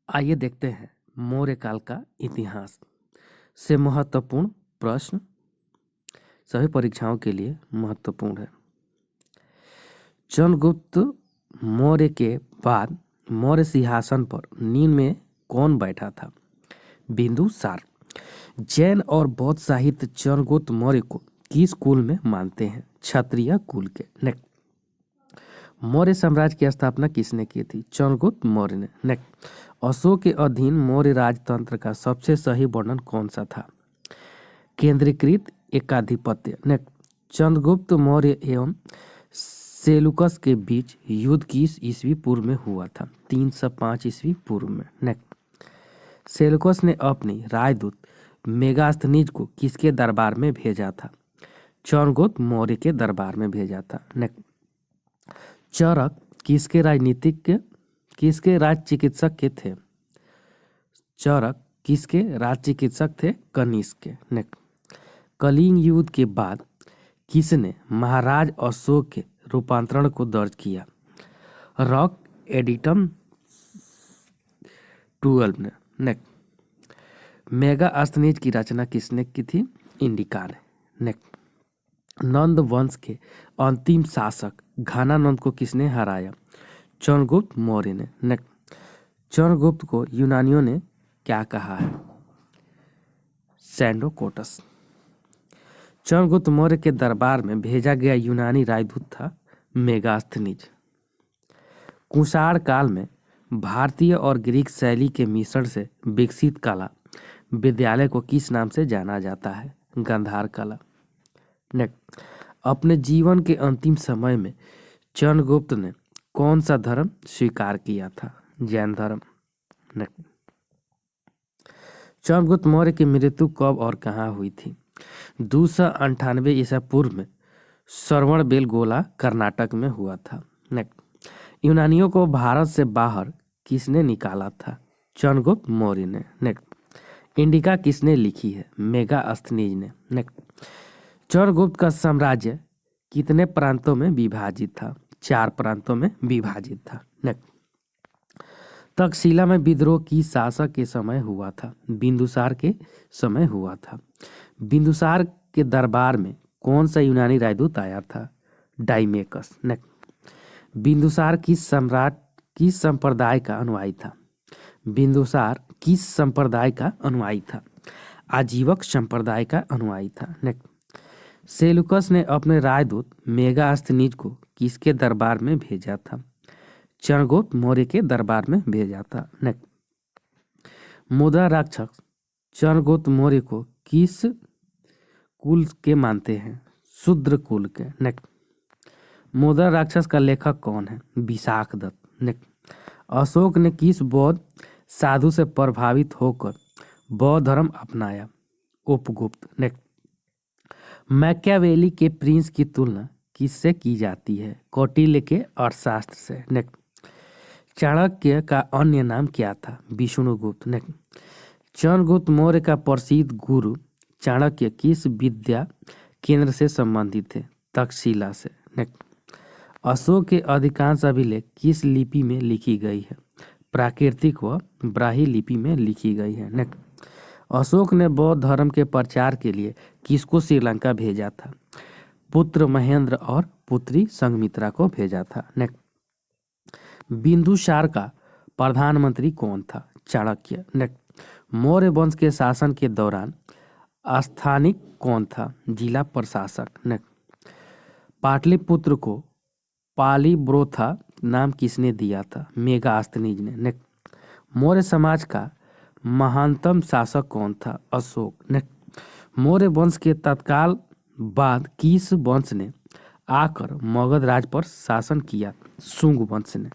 आइए देखते हैं मौर्य काल का इतिहास से महत्वपूर्ण प्रश्न सभी परीक्षाओं के लिए महत्वपूर्ण है। चंद्रगुप्त मौर्य के बाद मौर्य सिंहासन पर नींद में कौन बैठा था? बिंदुसार। जैन और बौद्ध साहित्य चंद्रगुप्त मौर्य को किस कुल में मानते हैं? क्षत्रिय कुल के। नेक्स्ट, मौर्य साम्राज्य की स्थापना किसने की थी? चंद्रगुप्त मौर्य ने। नेक्स्ट, अशोक के अधीन मौर्य राजतंत्र का सबसे सही वर्णन कौन सा था? केंद्रीकृत एकाधिपत्य। नेक्स्ट, चंद्रगुप्त मौर्य एवं सेलुकस के बीच युद्ध किस ईस्वी पूर्व में हुआ था? 305 ईस्वी पूर्व में। नेक्स्ट, सेलुकस ने अपनी राजदूत मेगास्थनीज को किसके दरबार में भेजा था? चंद्रगुप्त मौर्य के दरबार में भेजा था। नेक्स्ट, चरक किसके राज चिकित्सक के थे? चरक किसके राज चिकित्सक थे? कनिष्क के। नेक्स्ट, कलिंग युद्ध के बाद किसने महाराज अशोक के रूपांतरण को दर्ज किया? रॉक एडिटम 12 ने। नेक्स्ट, मेगास्थनीज की रचना किसने की थी? इंडिका ने। नेक्स्ट, नंद वंश के अंतिम शासक घनानंद को किसने हराया? चंद्रगुप्त मौर्य ने। नेक्स्ट, चंद्रगुप्त को यूनानियों ने क्या कहा है? सैंडोकोटस। चंद्रगुप्त मौर्य के दरबार में भेजा गया यूनानी राजदूत था मेगास्थनीज। कुषाण काल में भारतीय और ग्रीक शैली के मिश्रण से विकसित कला विद्यालय को किस नाम से जाना जाता है? गांधार कला। नेक्स्ट, अपने जीवन के अंतिम समय में चंद्रगुप्त ने कौन सा धर्म स्वीकार किया था? जैन धर्म। नेक्स्ट, चंद्रगुप्त मौर्य की मृत्यु कब और कहाँ हुई थी? 298 ईसा पूर्व में श्रवणबेलगोला कर्नाटक में हुआ था। नेक्स्ट, यूनानियों को भारत से बाहर किसने निकाला था? चंद्रगुप्त मौर्य ने। नेक्स्ट, इंडिका किसने लिखी है? मेगास्थनीज ने। नेक्स्ट, चंद्रगुप्त का साम्राज्य कितने प्रांतों में विभाजित था? 4 प्रांतों में विभाजित था। नेक्स्ट, तक्षशिला में विद्रोह की शासक के समय हुआ था? बिंदुसार के समय हुआ था। बिंदुसार के दरबार में कौन सा यूनानी राजदूत आया था? डाइमेकस। नेक्स्ट, बिंदुसार किस संप्रदाय का अनुयायी था? बिंदुसार किस संप्रदाय का अनुयायी था? आजीवक संप्रदाय का अनुयायी था। नेक्स्ट, सेलुकस ने अपने राजदूत मेगास्थनीज को किसके दरबार में भेजा था? चंद्रगुप्त मौर्य के दरबार में भेजा था। नेक्स्ट, मुद्रा राक्षस चंद्रगुप्त मौर्य को किस कुल के मानते हैं? शूद्र कुल के। नेक्स्ट, मुद्रा राक्षस का लेखक कौन है? विशाख दत्त। नेक्स्ट, अशोक ने किस बौद्ध साधु से प्रभावित होकर बौद्ध धर्म अपनाया? उपगुप्त। नेक्स्ट, मैकियावेली के प्रिंस की तुलना किससे की जाती है? कौटिल्य के अर्थशास्त्र से। नेक्स्ट, चाणक्य का अन्य नाम क्या था? विष्णुगुप्त। नेक्स्ट, चंद्रगुप्त मौर्य का प्रसिद्ध गुरु चाणक्य किस विद्या केंद्र से संबंधित थे? तक्षशिला से। नेक्स्ट, अशोक के अधिकांश अभिलेख किस लिपि में लिखी गई है? प्राकृतिक व ब्राह्मी लिपि में लिखी गई है। नेक्स्ट, अशोक ने बौद्ध धर्म के प्रचार के लिए किसको श्रीलंका भेजा था? पुत्र महेंद्र और पुत्री संघमित्रा को भेजा था। नेक्स्ट, बिंदुसार का प्रधानमंत्री कौन था? चाणक्य। नेक्स्ट, मौर्य वंश के शासन के दौरान स्थानिक कौन था? जिला प्रशासक। नेक्स्ट, पाटलिपुत्र को पालीब्रोथा नाम किसने दिया था? मेगास्थनीज ने। नेक्स्ट, मौर्य समाज का महानतम शासक कौन था? अशोक। नेक्स्ट, मौर्य वंश के तत्काल बाद किस वंश ने आकर मगध राज पर शासन किया? शुंग वंश ने।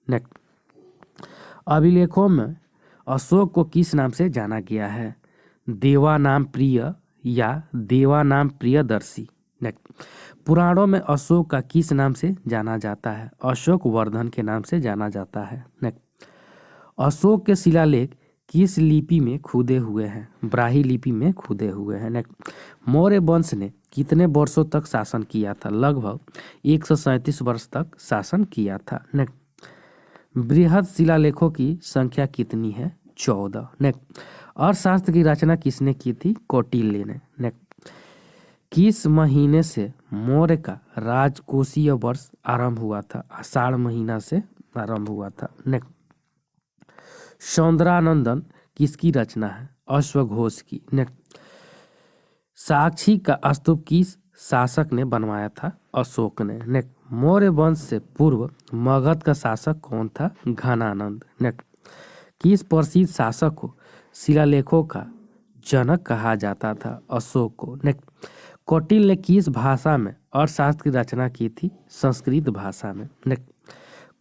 नेक्स्ट, अभिलेखों में अशोक को किस नाम से जाना गया है? देवानाम प्रिय या देवानाम प्रियदर्शी। नेक्स्ट, पुराणों में अशोक का किस नाम से जाना जाता है? अशोक वर्धन के नाम से जाना जाता है। नेक्स्ट, अशोक के शिलालेख किस लिपि में खुदे हुए हैं? ब्राह्मी लिपि में खुदे हुए हैं। नेक्स्ट, मौर्य वंश ने कितने वर्षों तक शासन किया था? लगभग 137 वर्ष तक शासन किया था। नेक्स्ट, बृहद शिलालेखों की संख्या कितनी है? 14। नेक्स्ट, अर्थशास्त्र की रचना किसने की थी? कौटिल्य ने। नेक्स्ट, किस महीने से मौर्य का राजकोषीय वर्ष आरंभ हुआ था? आषाढ़ महीना से आरंभ हुआ था। नेक्स्ट, सौंदरानंदन किसकी रचना है? अश्वघोष की। नेक्स्ट, साक्षी का स्तूप किस शासक ने बनवाया था? अशोक ने। नेक्स्ट, मौर्य वंश से पूर्व मगध का शासक कौन था? घनानंद। नेक्स्ट, किस प्रसिद्ध शासक को शिलालेखों का जनक कहा जाता था? अशोक को। नेक्स्ट, कौटिल्य ने किस भाषा में अर्थशास्त्र की रचना की थी? संस्कृत भाषा में। नेक्स्ट,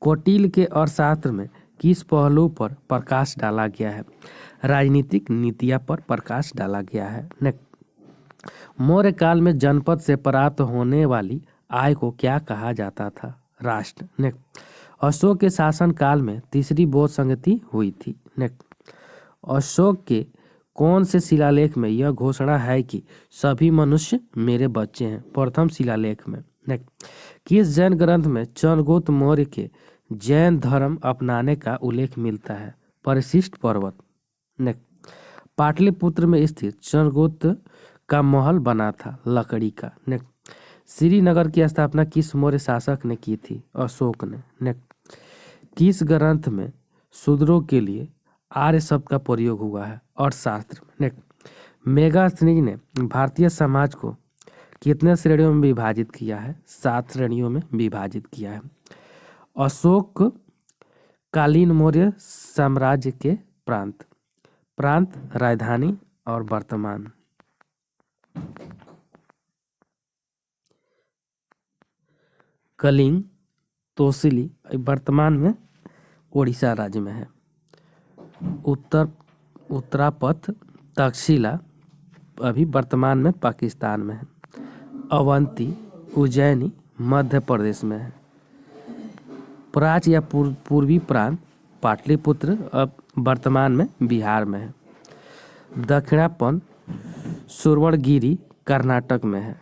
कौटिल्य के अर्थशास्त्र में किस पहलू पर प्रकाश डाला गया है? राजनीतिक नीतियाँ पर प्रकाश डाला गया है। नेक्स्ट, मौर्य काल में जनपद से प्राप्त होने वाली आय को क्या कहा जाता था? राष्ट्र। नेक्स्ट, अशोक के शासन काल में तीसरी बौद्ध संगति हुई थी। नेक्स्ट, अशोक के कौन से शिलालेख में यह घोषणा है कि सभी मनुष्य मेरे बच्चे हैं? प्रथम शिलालेख में। नेक्स्ट, किस जैन ग्रंथ में चंद्रगुप्त मौर्य के जैन धर्म अपनाने का उल्लेख मिलता है? परिशिष्ट पर्वत। नेक्स्ट, पाटलिपुत्र में स्थित चंद्रगुप्त का महल बना था लकड़ी का। नेक्स्ट, श्रीनगर की स्थापना किस मौर्य शासक ने की थी? अशोक ने। नेक्स्ट, किस ग्रंथ में शूद्रों के लिए आर्य शब्द का प्रयोग हुआ है? अर्थशास्त्र में। नेक्स्ट, मेगास्थनीज ने भारतीय समाज को कितने श्रेणियों में विभाजित किया है? 7 श्रेणियों में विभाजित किया है। अशोक कालीन मौर्य साम्राज्य के प्रांत, राजधानी और वर्तमान। कलिंग, तोसिली वर्तमान में ओडिशा राज्य में है। उत्तरापथ, तक्षशिला अभी वर्तमान में पाकिस्तान में है। अवंती, उज्जैनी मध्य प्रदेश में है। प्राच या पूर्वी प्रांत पाटलिपुत्र अब वर्तमान में बिहार में है। दक्षिणापन सुवर्णगिरी कर्नाटक में है।